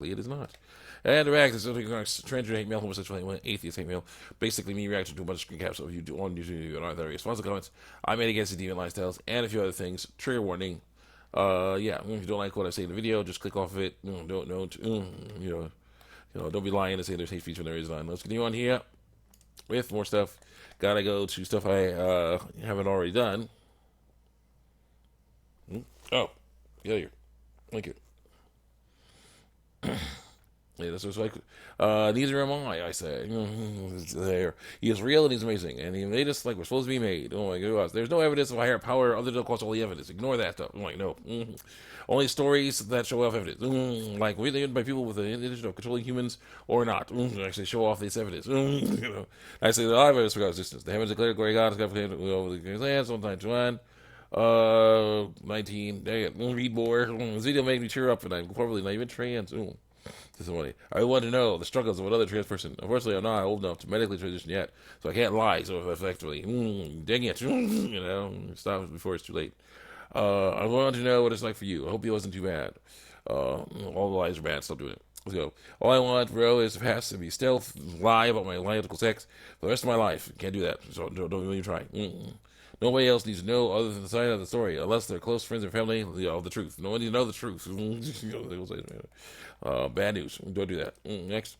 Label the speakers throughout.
Speaker 1: It is not. And the react is transgender hate mail, homosexual hate, atheist hate mail. Basically, me reacting to a bunch of screen caps of you on YouTube and other response to comments I made against the deviant lifestyles and a few other things. Trigger warning. Yeah, if you don't like what I say in the video, just click off of it. Don't be lying and say there's hate speech when there is none. Let's continue on here with more stuff. Gotta go to stuff I haven't already done. Oh, get here. Thank you. Yeah, that's what's like. Neither am I say. There. He is real and he's amazing. And he made us like we're supposed to be made. Oh my gosh. There's no evidence of a higher power other than across all the evidence. Ignore that stuff. I'm like, no. Only stories that show off evidence. Like we're made by people with the intention of controlling humans or not. Actually show off this evidence. I say the evidence for God's existence. The heavens declare glory God is God over the land, sometime to one. 19. Dang it. Read more. This video made me cheer up and I'm probably not even trans. To somebody. I want to know the struggles of another trans person. Unfortunately, I'm not old enough to medically transition yet, so I can't lie so effectively. Dang it. Stop before it's too late. I want to know what it's like for you. I hope it wasn't too bad. All the lies are bad. Stop doing it. Let's go. All I want, bro, is to be stealth, lie about my identical sex for the rest of my life. Can't do that. So don't even try. Nobody else needs to know other than the side of the story, unless they're close friends or family. The truth. No one needs to know the truth. Bad news. Don't do that. Next.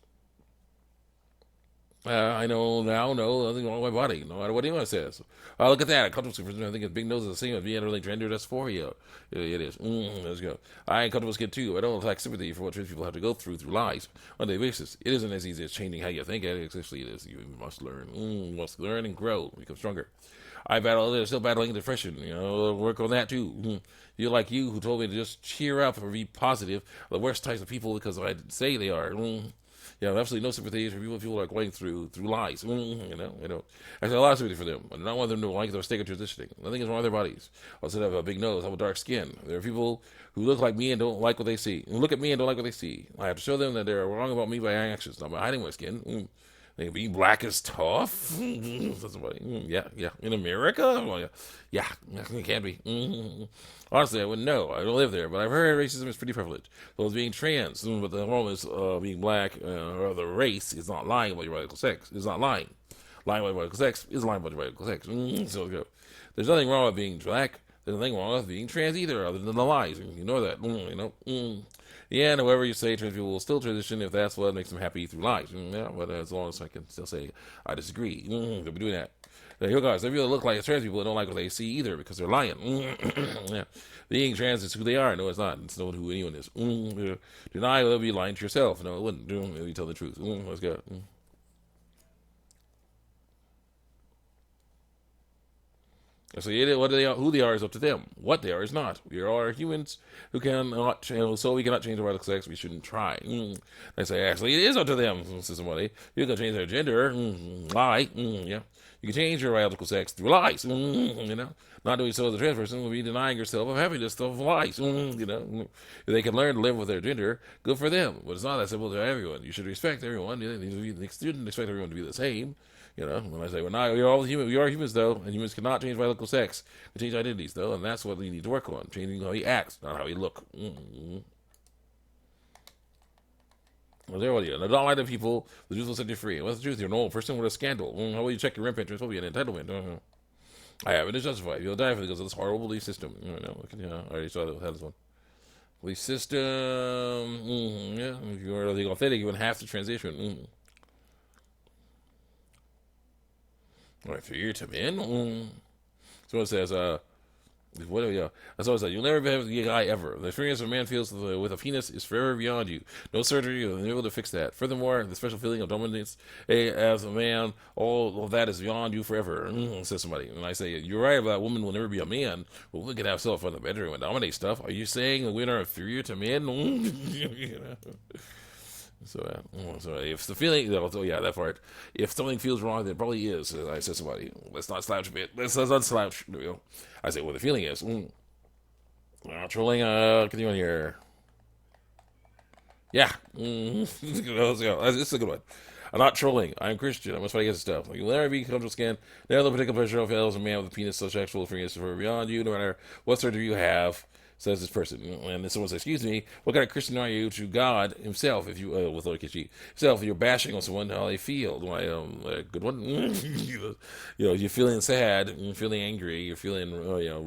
Speaker 1: I know now, no, nothing wrong with my body. No matter what anyone says. Look at that. A comfortable skin. I think his big nose is the same as being really gender dysphoria. It is. Let's go. I ain't comfortable skin too. I don't lack sympathy for what trans people have to go through lies on a daily basis. It isn't as easy as changing how you think. Especially it is. You must learn. Must learn and grow. Become stronger. Still battling depression. Work on that too. You're like you who told me to just cheer up or be positive. The worst types of people because I say they are. Absolutely no sympathy for people are going through lies. I have a lot of sympathy for them. I don't want them to like their state of transitioning. Nothing is wrong with their bodies. I also have a big nose, I have a dark skin. There are people who look like me and don't like what they see. And look at me and don't like what they see. I have to show them that they're wrong about me by actions, not by hiding my skin. Being black is tough. Somebody, yeah. In America, well, yeah, it can be. Honestly, I wouldn't know. I don't live there, but I've heard racism is pretty prevalent. So it's being trans, but the problem is being black or the race is not lying about your biological sex. It's not lying. Lying about your biological sex is lying about your biological sex. So go. There's nothing wrong with being black. There's nothing wrong with being trans either, other than the lies. You know that. Yeah, and however you say, trans people will still transition if that's what makes them happy through lies. But as long as I can still say I disagree, they'll be doing that. Here guys, they people look like trans people don't like what they see either because they're lying. Yeah. Being trans is who they are. No, it's not. It's not who anyone is. Deny will be lying to yourself. No, it wouldn't. You tell the truth. Let's go. So who they are is up to them. What they are is not. We are humans who cannot change. So we cannot change our biological sex. We shouldn't try. They say actually it is up to them. Says somebody. You can change their gender. Lie. Yeah. You can change your biological sex through lies. Not doing so as a trans person will be denying yourself of happiness of lies. If they can learn to live with their gender, good for them. But it's not that simple to everyone. You should respect everyone. You shouldn't expect everyone to be the same. When I say, well, now we're all human, we are humans, though, and humans cannot change biological sex. We change identities, though, and that's what we need to work on, changing how he acts, not how he look. Well, there you go. I don't like the people, the truth will set you free. What's the truth? You're an old person with a scandal. How will you check your rampant transphobia and entitlement? I have it. It's justified. You'll die because of this horrible belief system. I already saw that this one. Belief system. Yeah, if you are authentic, you wouldn't have to transition. All right, for you to men. So it says, what are you? That's what it says. You'll never be a guy ever. The experience a man feels with a penis is forever beyond you. No surgery, you'll never be able to fix that. Furthermore, the special feeling of dominance as a man, all of that is beyond you forever, says somebody. And I say, you're right about women will never be a man. Well, we can have self in the bedroom and dominate stuff. Are you saying that women are inferior to men? So if the feeling, that part. If something feels wrong, then it probably is. I said somebody, let's not slouch a bit. Let's not slouch. I say, well, the feeling is. Trolling. Continue on here. Yeah. Let's go. This is a good one. I'm not trolling. I'm Christian. I must fight against stuff. Like, you'll never be comfortable skin. Never the particular pleasure of hell as a man with a penis so sexual freeness is forever beyond you. No matter what surgery you have. says this person. And then someone says, excuse me, what kind of Christian are you to God himself if you, with lowercase self, you're bashing on someone how they feel? Why, a good one? You're feeling sad, you're feeling angry, you're feeling,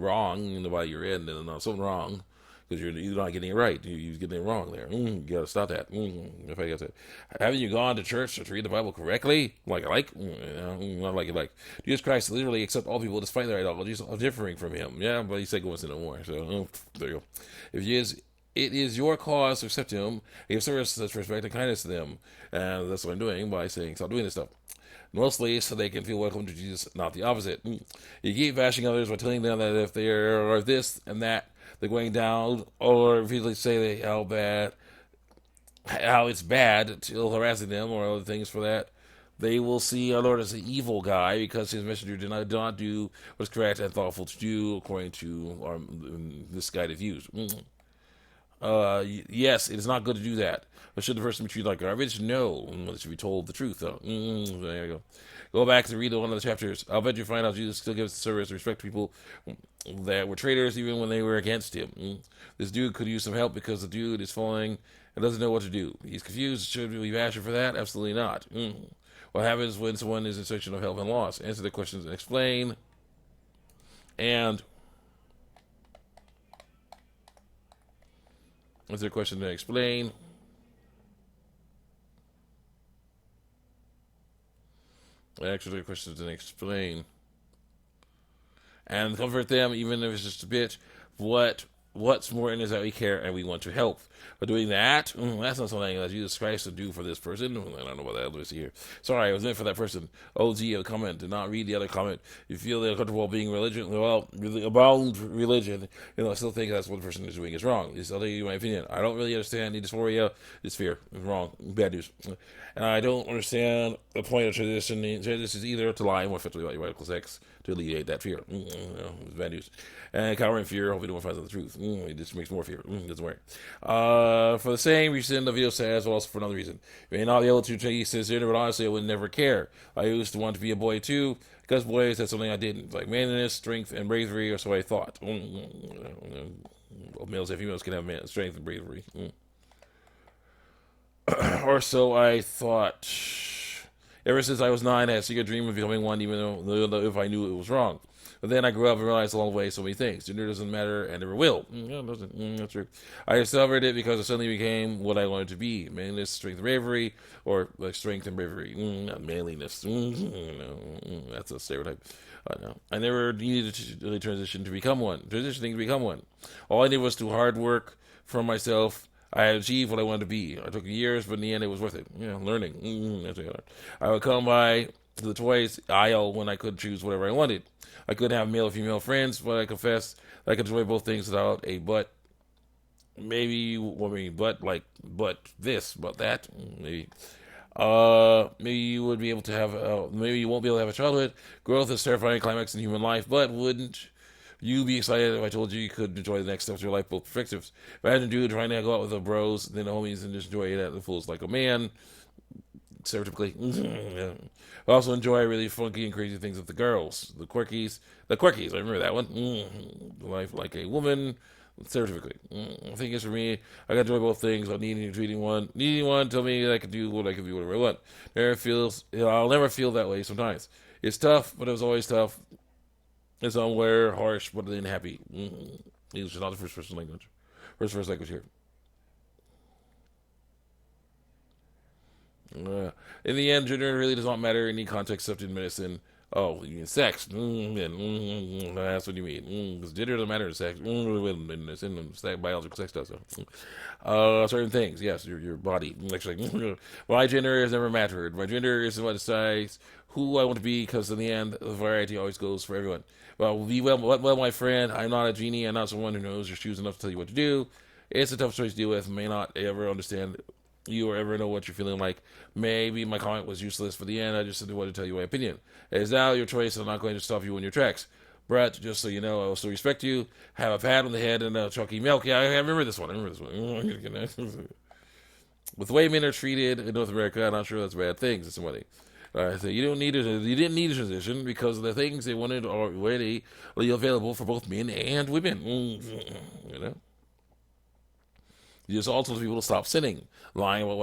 Speaker 1: wrong in the body you're in, and something wrong. Because you're not getting it right. You're getting it wrong there. You got to stop that. If I get it. Haven't you gone to church to read the Bible correctly? Not like it like. Jesus Christ literally accept all people despite their ideologies of differing from him. Yeah, but he said go and sin no more. So, there you go. If he is, it is your cause to accept him. Give service, such respect, and kindness to them. And that's what I'm doing by saying, stop doing this stuff. Mostly so they can feel welcome to Jesus, not the opposite. You keep bashing others by telling them that if they are this and that, they're going down, or if you say how it's bad, till harassing them or other things for that, they will see our Lord as an evil guy because his messenger did not do what's correct and thoughtful to do according to this guided views. Yes, it is not good to do that. But should the person be treated like garbage? No. It should be told the truth, though. There you go. Go back to read one of the chapters. I'll bet you find out Jesus still gives service and respect to people that were traitors even when they were against him. This dude could use some help because the dude is falling and doesn't know what to do. He's confused. Should we bash him for that? Absolutely not. What happens when someone is in search of help and loss? Answer the questions and explain. And answer the question and explain. Actually, questions and explain. And comfort them, even if it's just a bit. What's more in is that we care and we want to help. But doing that, that's not something that Jesus Christ would do for this person. I don't know what that is here. Sorry, I was meant for that person. OG, a comment. Did not read the other comment. You feel they're comfortable being about religion. I still think that's what the person is doing is wrong. I'll tell you my opinion. I don't really understand the dysphoria. It's fear. It's wrong. Bad news. And I don't understand the point of tradition. This is either to lie more effectively about your radical sex to alleviate that fear. It's bad news. And cowering fear, hopefully no one finds out the truth. It just makes more fear. Doesn't work. For the same reason the video says, but also for another reason. You may not be able to take transgender, but honestly, I would never care. I used to want to be a boy too, because boys, that's something I didn't. Like manliness, strength, and bravery, or so I thought. Males and females can have strength and bravery. Or so I thought. Ever since I was 9, I had a secret dream of becoming one, even though if I knew it was wrong. But then I grew up and realized along the way so many things. Gender doesn't matter and never will. That's true. I discovered it because I suddenly became what I wanted to be. Manliness, strength, and bravery. Or like strength and bravery. Not manliness. That's a stereotype. I never needed to really transitioning to become one. All I did was do hard work for myself. I had achieved what I wanted to be. I took years, but in the end, it was worth it. Learning. I would come by to the toys aisle when I could choose whatever I wanted. I couldn't have male or female friends, but I confess that I could enjoy both things without a but. Maybe, but this, but that. Maybe. Maybe you would be able to have, maybe you won't be able to have a childhood. Growth is terrifying climax in human life, but wouldn't you be excited if I told you could enjoy the next steps of your life, both perspectives? Imagine dude trying to go out with the bros, then the homies, and just enjoy it at the fullest like a man. Stereotypically. I also enjoy really funky and crazy things with the girls. The quirkies, I remember that one. Life like a woman. Stereotypically. I think it's for me. I can enjoy both things. I'll needing and treating one. Needing one, tell me that I can do what I can do, whatever I want. I'll never feel that way sometimes. It's tough, but it was always tough. It's somewhere harsh, but then happy. English is not the first language. First language here. In the end, gender really does not matter in any context except in medicine. Oh, you mean sex? That's what you mean. Because gender doesn't matter in sex. It's in biological sex does. Certain things, yes, your body. Actually, my gender has never mattered. My gender is what decides who I want to be, because in the end, the variety always goes for everyone. Well, my friend, I'm not a genie. I'm not someone who knows your shoes enough to tell you what to do. It's a tough choice to deal with. May not ever understand you or ever know what you're feeling like. Maybe my comment was useless for the end. I just simply wanted to tell you my opinion. It is now your choice. I'm not going to stop you in your tracks. Brett, just so you know, I will still respect you. Have a pat on the head and a chalky milk. Yeah, I remember this one. With the way men are treated in North America, I'm not sure that's bad things. It's somebody. So you didn't need a transition because the things they wanted are already available for both men and women. You know, you just also people to stop sinning, lying about